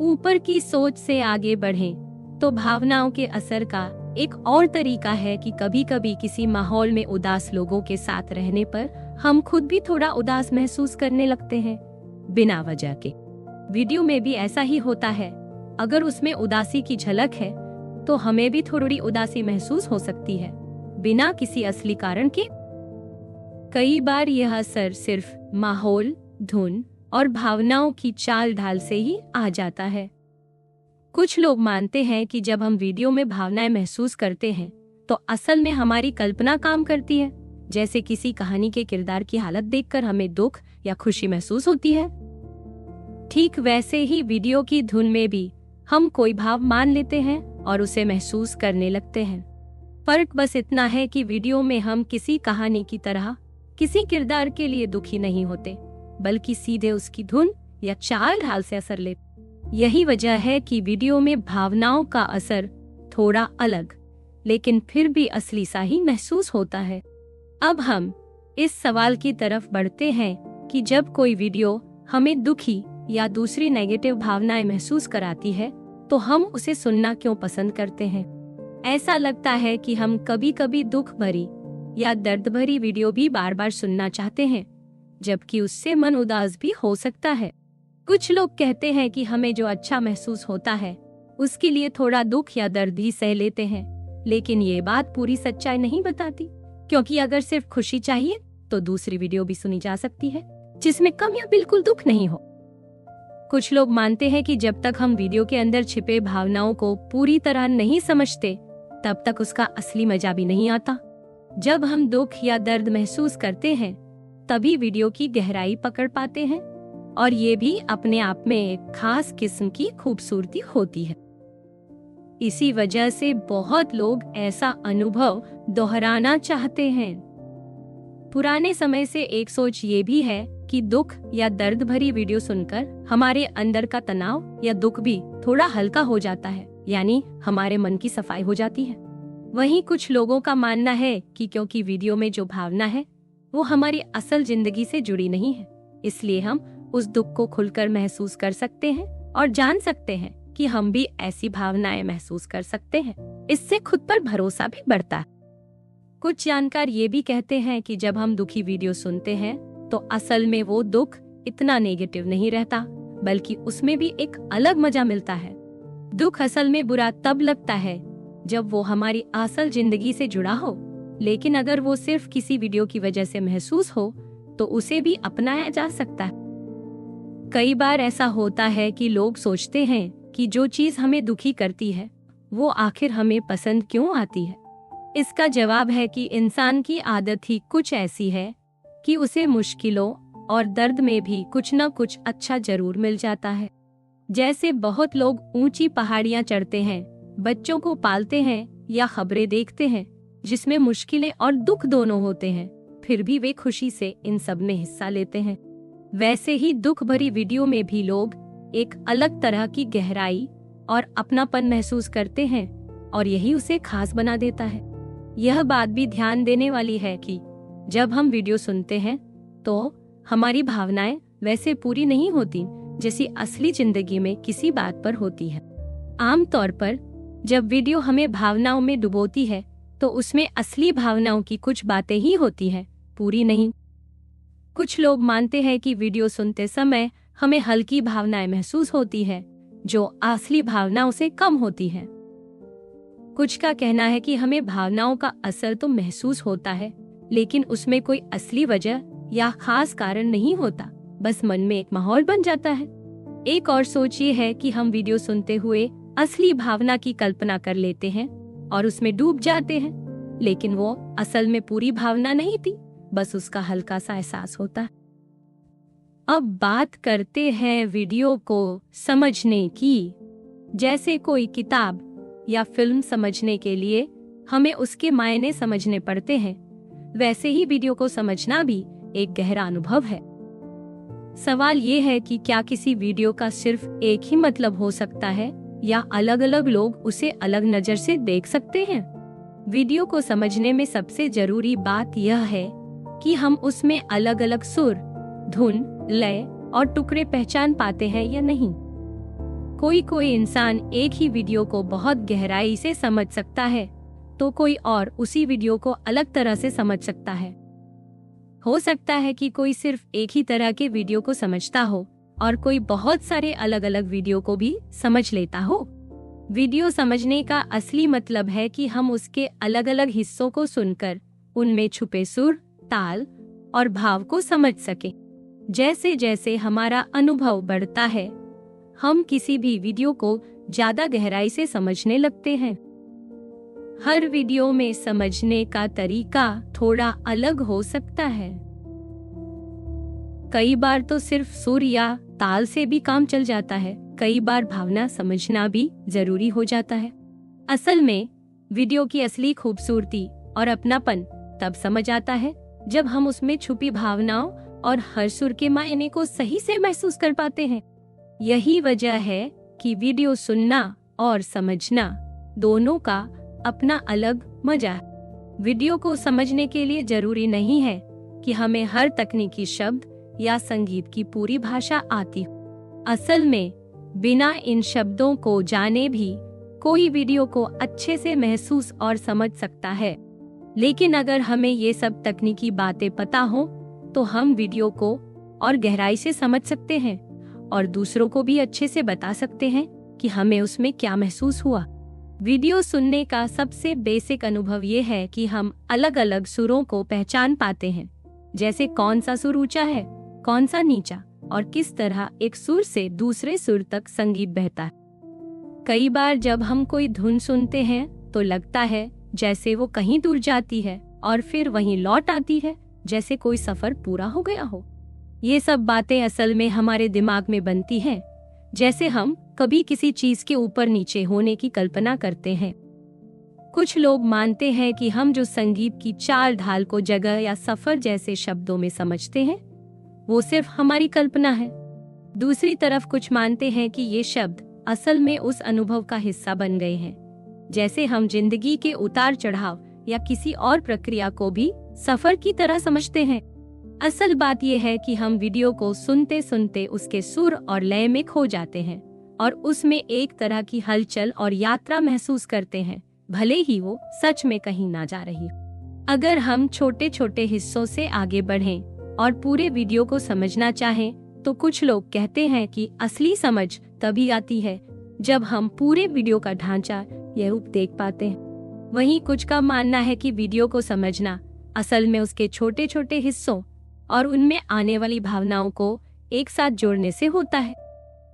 ऊपर की सोच से आगे बढ़ें तो भावनाओं के असर का एक और तरीका है कि कभी कभी किसी माहौल में उदास लोगों के साथ रहने पर हम खुद भी थोड़ा उदास महसूस करने लगते हैं बिना वजह के। वीडियो में भी ऐसा ही होता है। अगर उसमें उदासी की झलक है तो हमें भी थोड़ी उदासी महसूस हो सकती है बिना किसी असली कारण के। कई बार यह असर सिर्फ माहौल, धुन और भावनाओं की चाल ढाल से ही आ जाता है। कुछ लोग मानते हैं कि जब हम वीडियो में भावनाएं महसूस करते हैं तो असल में हमारी कल्पना काम करती है। जैसे किसी कहानी के किरदार की हालत देखकर हमें दुख या खुशी महसूस होती है, ठीक वैसे ही वीडियो की धुन में भी हम कोई भाव मान लेते हैं और उसे महसूस करने लगते हैं। फर्क बस इतना है कि वीडियो में हम किसी कहानी की तरह किसी किरदार के लिए दुखी नहीं होते, बल्कि सीधे उसकी धुन या चाल ढाल से असर लेते। यही वजह है कि वीडियो में भावनाओं का असर थोड़ा अलग लेकिन फिर भी असली सा ही महसूस होता है। अब हम इस सवाल की तरफ बढ़ते हैं कि जब कोई वीडियो हमें दुखी या दूसरी नेगेटिव भावनाएं महसूस कराती है तो हम उसे सुनना क्यों पसंद करते हैं? ऐसा लगता है कि हम कभी कभी दुख भरी या दर्द भरी वीडियो भी बार बार सुनना चाहते हैं, जबकि उससे मन उदास भी हो सकता है। कुछ लोग कहते हैं कि हमें जो अच्छा महसूस होता है उसके लिए थोड़ा दुख या दर्द भी सह लेते हैं, लेकिन ये बात पूरी सच्चाई नहीं बताती, क्योंकि अगर सिर्फ खुशी चाहिए तो दूसरी वीडियो भी सुनी जा सकती है जिसमें कम या बिल्कुल दुख नहीं हो। कुछ लोग मानते हैं कि जब तक हम वीडियो के अंदर छिपे भावनाओं को पूरी तरह नहीं समझते तब तक उसका असली मजा भी नहीं आता। जब हम दुख या दर्द महसूस करते हैं तभी वीडियो की गहराई पकड़ पाते हैं, और ये भी अपने आप में एक खास किस्म की खूबसूरती होती है। इसी वजह से बहुत लोग ऐसा अनुभव दोहराना चाहते हैं। पुराने समय से एक सोच ये भी है कि दुख या दर्द भरी वीडियो सुनकर हमारे अंदर का तनाव या दुख भी थोड़ा हल्का हो जाता है, यानी हमारे मन की सफाई हो जाती है। वहीं कुछ लोगों का मानना है कि क्योंकि वीडियो में जो भावना है वो हमारी असल जिंदगी से जुड़ी नहीं है, इसलिए हम उस दुख को खुलकर महसूस कर सकते हैं और जान सकते हैं कि हम भी ऐसी भावनाएं महसूस कर सकते हैं। इससे खुद पर भरोसा भी बढ़ता है। कुछ जानकार ये भी कहते हैं कि जब हम दुखी वीडियो सुनते हैं तो असल में वो दुख इतना नेगेटिव नहीं रहता, बल्कि उसमें भी एक अलग मजा मिलता है। दुख असल में बुरा तब लगता है जब वो हमारी असल जिंदगी से जुड़ा हो, लेकिन अगर वो सिर्फ किसी वीडियो की वजह से महसूस हो तो उसे भी अपनाया जा सकता है। कई बार ऐसा होता है कि लोग सोचते हैं कि जो चीज हमें दुखी करती है वो आखिर हमें पसंद क्यों आती है। इसका जवाब है कि इंसान की आदत ही कुछ ऐसी है कि उसे मुश्किलों और दर्द में भी कुछ न कुछ अच्छा जरूर मिल जाता है। जैसे बहुत लोग ऊंची पहाड़ियां चढ़ते हैं, बच्चों को पालते हैं या खबरें देखते हैं जिसमें मुश्किलें और दुख दोनों होते हैं, फिर भी वे खुशी से इन सब में हिस्सा लेते हैं। वैसे ही दुख भरी वीडियो में भी लोग एक अलग तरह की गहराई और अपनापन महसूस करते हैं और यही उसे खास बना देता है। यह बात भी ध्यान देने वाली है कि जब हम वीडियो सुनते हैं तो हमारी भावनाएं वैसे पूरी नहीं होती जैसी असली जिंदगी में किसी बात पर होती है। आमतौर पर जब वीडियो हमें भावनाओं में डुबोती है तो उसमें असली भावनाओं की कुछ बातें ही होती हैं, पूरी नहीं। कुछ लोग मानते हैं कि वीडियो सुनते समय हमें हल्की भावनाएं महसूस होती है जो असली भावनाओं से कम होती है। कुछ का कहना है कि हमें भावनाओं का असर तो महसूस होता है, लेकिन उसमें कोई असली वजह या खास कारण नहीं होता, बस मन में एक माहौल बन जाता है। एक और सोच ये है कि हम वीडियो सुनते हुए असली भावना की कल्पना कर लेते हैं और उसमें डूब जाते हैं, लेकिन वो असल में पूरी भावना नहीं थी, बस उसका हल्का सा एहसास होता है। अब बात करते हैं वीडियो को समझने की। जैसे कोई किताब या फिल्म समझने के लिए हमें उसके मायने समझने पड़ते हैं, वैसे ही वीडियो को समझना भी एक गहरा अनुभव है। सवाल ये है कि क्या किसी वीडियो का सिर्फ एक ही मतलब हो सकता है या अलग अलग लोग उसे अलग नजर से देख सकते हैं। वीडियो को समझने में सबसे जरूरी बात यह है कि हम उसमें अलग अलग सुर, धुन, लय और टुकड़े पहचान पाते हैं या नहीं। कोई इंसान एक ही वीडियो को बहुत गहराई से समझ सकता है तो कोई और उसी वीडियो को अलग तरह से समझ सकता है। हो सकता है कि कोई सिर्फ एक ही तरह के वीडियो को समझता हो और कोई बहुत सारे अलग अलग वीडियो को भी समझ लेता हो। वीडियो समझने का असली मतलब है कि हम उसके अलग अलग हिस्सों को सुनकर उनमें छुपे सुर, ताल और भाव को समझ सकें। जैसे जैसे हमारा अनुभव बढ़ता है, हम किसी भी वीडियो को ज्यादा गहराई से समझने लगते हैं। हर वीडियो में समझने का तरीका थोड़ा अलग हो सकता है। कई बार तो सिर्फ सुर या ताल से भी काम चल जाता है, कई बार भावना समझना भी जरूरी हो जाता है। असल में वीडियो की असली खूबसूरती और अपनापन तब समझ आता है जब हम उसमें छुपी भावनाओं और हर सुर के मायने को सही से महसूस कर पाते हैं। यही वजह है कि वीडियो सुनना और समझना दोनों का अपना अलग मजा है। वीडियो को समझने के लिए जरूरी नहीं है कि हमें हर तकनीकी शब्द या संगीत की पूरी भाषा आती हो। असल में बिना इन शब्दों को जाने भी कोई वीडियो को अच्छे से महसूस और समझ सकता है। लेकिन अगर हमें ये सब तकनीकी बातें पता हो तो हम वीडियो को और गहराई से समझ सकते हैं और दूसरों को भी अच्छे से बता सकते हैं कि हमें उसमें क्या महसूस हुआ। वीडियो सुनने का सबसे बेसिक अनुभव ये है कि हम अलग अलग सुरों को पहचान पाते हैं, जैसे कौन सा सुर ऊंचा है, कौन सा नीचा और किस तरह एक सुर से दूसरे सुर तक संगीत बहता है। कई बार जब हम कोई धुन सुनते हैं तो लगता है जैसे वो कहीं दूर जाती है और फिर वहीं लौट आती है, जैसे कोई सफर पूरा हो गया हो। ये सब बातें असल में हमारे दिमाग में बनती हैं, जैसे हम कभी किसी चीज के ऊपर नीचे होने की कल्पना करते हैं। कुछ लोग मानते हैं कि हम जो संगीत की चाल ढाल को जगह या सफर जैसे शब्दों में समझते हैं वो सिर्फ हमारी कल्पना है। दूसरी तरफ कुछ मानते हैं कि ये शब्द असल में उस अनुभव का हिस्सा बन गए हैं, जैसे हम जिंदगी के उतार चढ़ाव या किसी और प्रक्रिया को भी सफर की तरह समझते हैं। असल बात यह है कि हम वीडियो को सुनते सुनते उसके सुर और लय में खो जाते हैं और उसमें एक तरह की हलचल और यात्रा महसूस करते हैं, भले ही वो सच में कहीं ना जा रही हो। अगर हम छोटे छोटे हिस्सों से आगे बढ़ें और पूरे वीडियो को समझना चाहें, तो कुछ लोग कहते हैं कि असली समझ तभी आती है जब हम पूरे वीडियो का ढांचा या रूप देख पाते हैं। वहीं कुछ का मानना है कि वीडियो को समझना असल में उसके छोटे छोटे हिस्सों और उनमें आने वाली भावनाओं को एक साथ जोड़ने से होता है।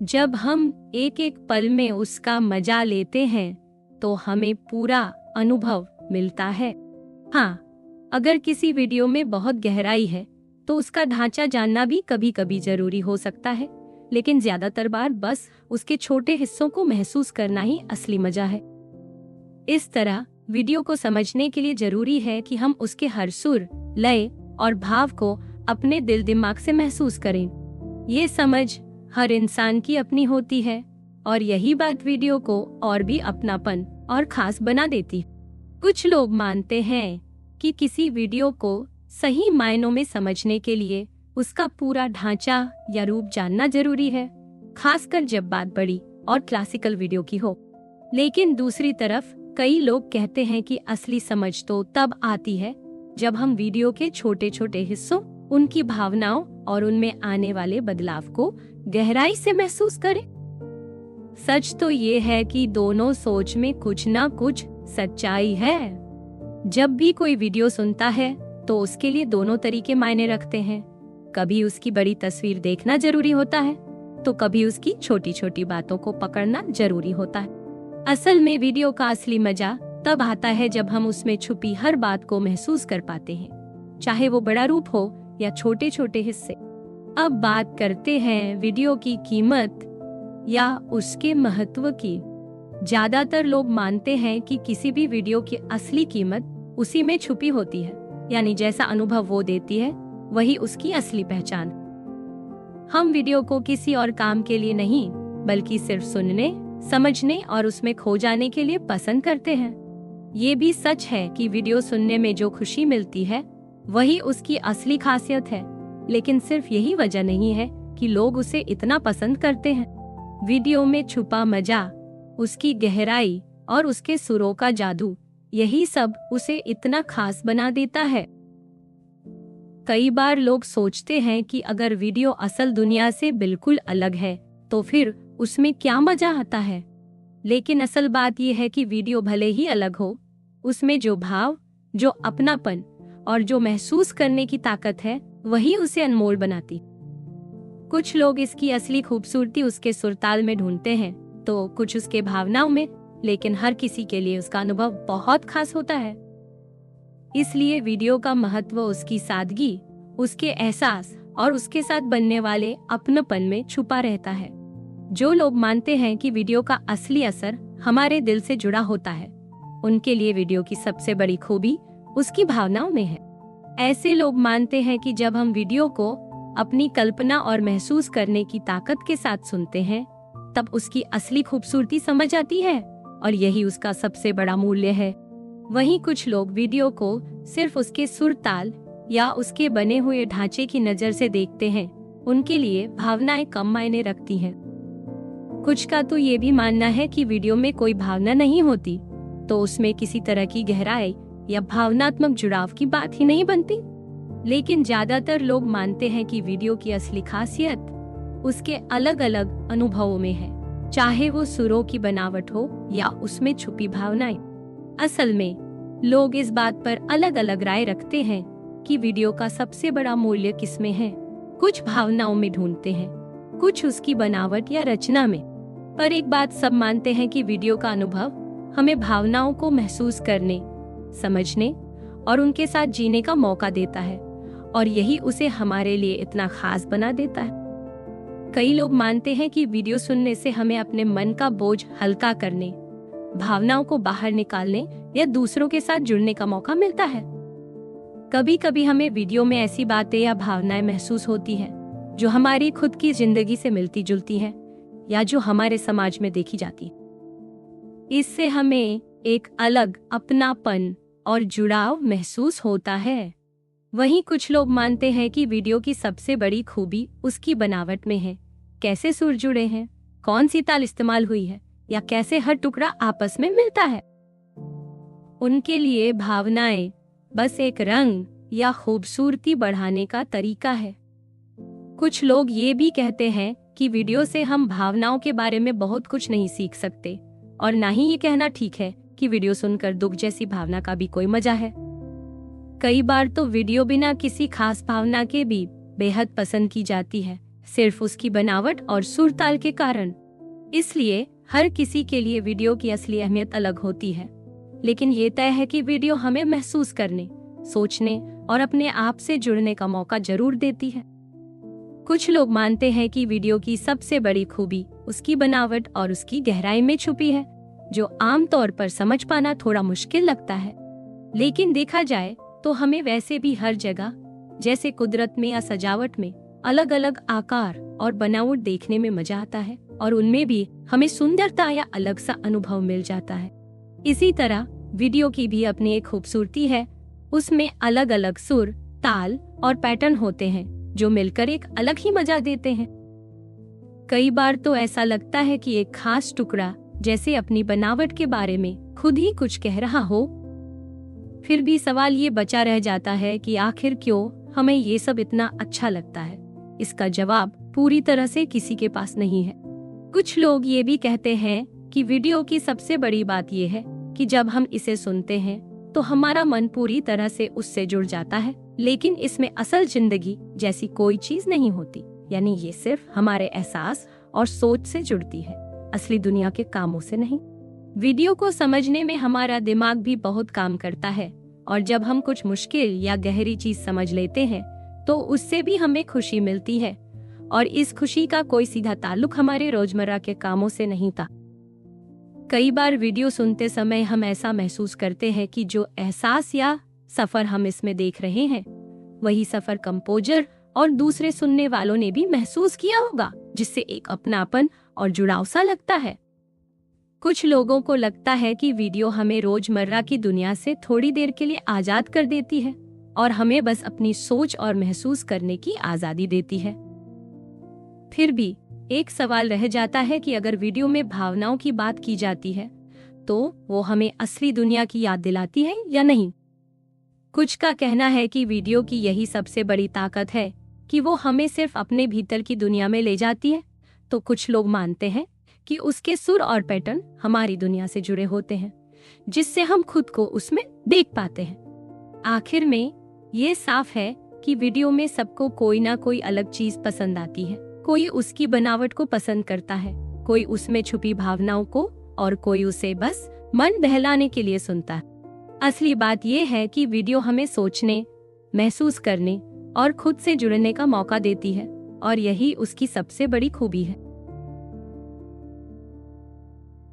जब हम एक एक पल में उसका मजा लेते हैं तो हमें पूरा अनुभव मिलता है। हाँ, अगर किसी वीडियो में बहुत गहराई है तो उसका ढांचा जानना भी कभी कभी जरूरी हो सकता है, लेकिन ज्यादातर बार बस उसके छोटे हिस्सों को महसूस करना ही असली मजा है। इस तरह वीडियो को समझने के लिए जरूरी है कि हम उसके हर सुर, लय और भाव को अपने दिल दिमाग से महसूस करें। ये समझ हर इंसान की अपनी होती है और यही बात वीडियो को और भी अपनापन और खास बना देती है। कुछ लोग मानते हैं कि किसी वीडियो को सही मायनों में समझने के लिए उसका पूरा ढांचा या रूप जानना जरूरी है, खासकर जब बात बड़ी और क्लासिकल वीडियो की हो। लेकिन दूसरी तरफ कई लोग कहते हैं कि असली समझ तो तब आती है जब हम वीडियो के छोटे छोटे हिस्सों, उनकी भावनाओं और उनमें आने वाले बदलाव को गहराई से महसूस करें। सच तो ये है कि दोनों सोच में कुछ ना कुछ सच्चाई है। जब भी कोई वीडियो सुनता है तो उसके लिए दोनों तरीके मायने रखते हैं। कभी उसकी बड़ी तस्वीर देखना जरूरी होता है तो कभी उसकी छोटी छोटी बातों को पकड़ना जरूरी होता है। असल में वीडियो का असली मजा तब आता है जब हम उसमें छुपी हर बात को महसूस कर पाते हैं, चाहे वो बड़ा रूप हो या छोटे छोटे हिस्से। अब बात करते हैं वीडियो की कीमत या उसके महत्व की। ज्यादातर लोग मानते हैं कि किसी भी वीडियो की असली कीमत उसी में छुपी होती है, यानी जैसा अनुभव वो देती है वही उसकी असली पहचान। हम वीडियो को किसी और काम के लिए नहीं, बल्कि सिर्फ सुनने, समझने और उसमें खो जाने के लिए पसंद करते हैं। ये भी सच है कि वीडियो सुनने में जो खुशी मिलती है वही उसकी असली खासियत है, लेकिन सिर्फ यही वजह नहीं है कि लोग उसे इतना पसंद करते हैं। वीडियो में छुपा मजा, उसकी गहराई और उसके सुरों का जादू, यही सब उसे इतना खास बना देता है। कई बार लोग सोचते हैं कि अगर वीडियो असल दुनिया से बिल्कुल अलग है तो फिर उसमें क्या मजा आता है। लेकिन असल बात यह है कि वीडियो भले ही अलग हो, उसमें जो भाव, जो अपनापन और जो महसूस करने की ताकत है वही उसे अनमोल बनाती। कुछ लोग इसकी असली खूबसूरती उसके सुरताल में ढूंढते हैं तो कुछ उसके भावनाओं में, लेकिन हर किसी के लिए उसका अनुभव बहुत खास होता है। इसलिए वीडियो का महत्व उसकी सादगी, उसके एहसास और उसके साथ बनने वाले अपनपन में छुपा रहता है। जो लोग मानते हैं कि वीडियो का असली असर हमारे दिल से जुड़ा होता है, उनके लिए वीडियो की सबसे बड़ी खूबी उसकी भावनाओं में है। ऐसे लोग मानते हैं कि जब हम वीडियो को अपनी कल्पना और महसूस करने की ताकत के साथ सुनते हैं, तब उसकी असली खूबसूरती समझ आती है और यही उसका सबसे बड़ा मूल्य है। वहीं कुछ लोग वीडियो को सिर्फ उसके सुर, ताल या उसके बने हुए ढांचे की नजर से देखते हैं। उनके लिए भावनाएं कम मायने रखती हैं। कुछ का तो ये भी मानना है कि वीडियो में कोई भावना नहीं होती तो उसमें किसी तरह की गहराई या भावनात्मक जुड़ाव की बात ही नहीं बनती। लेकिन ज्यादातर लोग मानते हैं कि वीडियो की असली खासियत उसके अलग अलग अनुभवों में है, चाहे वो सुरों की बनावट हो या उसमें छुपी भावनाएं। असल में लोग इस बात पर अलग अलग राय रखते हैं कि वीडियो का सबसे बड़ा मूल्य किसमें है। कुछ भावनाओं में ढूंढते हैं, कुछ उसकी बनावट या रचना में। पर एक बात सब मानते हैं कि वीडियो का अनुभव हमें भावनाओं को महसूस करने, समझने और उनके साथ जीने का मौका देता है, और यही उसे हमारे लिए इतना खास बना देता है। कई लोग मानते हैं कि वीडियो सुनने से हमें अपने मन का बोझ हल्का करने, भावनाओं को बाहर निकालने या दूसरों के साथ जुड़ने का मौका मिलता है। कभी कभी हमें वीडियो में ऐसी बातें या भावनाएं महसूस होती हैं जो हमारी खुद की जिंदगी से मिलती जुलती हैं या जो हमारे समाज में देखी जाती है। इससे हमें एक अलग अपनापन और जुड़ाव महसूस होता है। वहीं कुछ लोग मानते हैं कि वीडियो की सबसे बड़ी खूबी उसकी बनावट में है, कैसे सुर जुड़े हैं, कौन सी ताल इस्तेमाल हुई है या कैसे हर टुकड़ा आपस में मिलता है। उनके लिए भावनाएं बस एक रंग या खूबसूरती बढ़ाने का तरीका है। कुछ लोग ये भी कहते हैं कि वीडियो से हम भावनाओं के बारे में बहुत कुछ नहीं सीख सकते, और ना ही ये कहना ठीक है कि वीडियो सुनकर दुख जैसी भावना का भी कोई मजा है। कई बार तो वीडियो बिना किसी खास भावना के भी बेहद पसंद की जाती है, सिर्फ उसकी बनावट और सुर ताल के कारण। इसलिए हर किसी के लिए वीडियो की असली अहमियत अलग होती है, लेकिन ये तय है कि वीडियो हमें महसूस करने, सोचने और अपने आप से जुड़ने का मौका जरूर देती है। कुछ लोग मानते हैं कि वीडियो की सबसे बड़ी खूबी उसकी बनावट और उसकी गहराई में छुपी है, जो आमतौर पर समझ पाना थोड़ा मुश्किल लगता है। लेकिन देखा जाए तो हमें वैसे भी हर जगह, जैसे कुदरत में या सजावट में, अलग अलग आकार और बनावट देखने में मजा आता है, और उनमें भी हमें सुंदरता या अलग सा अनुभव मिल जाता है। इसी तरह वीडियो की भी अपनी एक खूबसूरती है। उसमें अलग अलग सुर, ताल और पैटर्न होते हैं जो मिलकर एक अलग ही मजा देते हैं। कई बार तो ऐसा लगता है कि एक खास टुकड़ा जैसे अपनी बनावट के बारे में खुद ही कुछ कह रहा हो। फिर भी सवाल ये बचा रह जाता है कि आखिर क्यों हमें ये सब इतना अच्छा लगता है। इसका जवाब पूरी तरह से किसी के पास नहीं है। कुछ लोग ये भी कहते हैं कि वीडियो की सबसे बड़ी बात यह है कि जब हम इसे सुनते हैं तो हमारा मन पूरी तरह से उससे जुड़ जाता है, लेकिन इसमें असल जिंदगी जैसी कोई चीज नहीं होती। यानी ये सिर्फ हमारे एहसास और सोच से जुड़ती है, असली दुनिया के कामों से नहीं। वीडियो को समझने में हमारा दिमाग भी बहुत काम करता है, और जब हम कुछ मुश्किल या गहरी चीज समझ लेते हैं तो उससे भी हमें खुशी मिलती है, और इस खुशी का कोई सीधा ताल्लुक हमारे रोजमर्रा के कामों से नहीं था। कई बार वीडियो सुनते समय हम ऐसा महसूस करते हैं कि जो एहसास या सफर हम इसमें देख रहे हैं, वही सफर कंपोजर और दूसरे सुनने वालों ने भी महसूस किया होगा, जिससे एक अपनापन और जुड़ाव सा लगता है। कुछ लोगों को लगता है कि वीडियो हमें रोजमर्रा की दुनिया से थोड़ी देर के लिए आजाद कर देती है और हमें बस अपनी सोच और महसूस करने की आजादी देती है। फिर भी एक सवाल रह जाता है कि अगर वीडियो में भावनाओं की बात की जाती है तो वो हमें असली दुनिया की याद दिलाती है या नहीं। कुछ का कहना है कि वीडियो की यही सबसे बड़ी ताकत है कि वो हमें सिर्फ अपने भीतर की दुनिया में ले जाती है, तो कुछ लोग मानते हैं कि उसके सुर और पैटर्न हमारी दुनिया से जुड़े होते हैं, जिससे हम खुद को उसमें देख पाते हैं। आखिर में ये साफ है कि वीडियो में सबको कोई ना कोई अलग चीज पसंद आती है। कोई उसकी बनावट को पसंद करता है, कोई उसमें छुपी भावनाओं को, और कोई उसे बस मन बहलाने के लिए सुनता है। असली बात यह है कि वीडियो हमें सोचने, महसूस करने और खुद से जुड़ने का मौका देती है, और यही उसकी सबसे बड़ी खूबी है।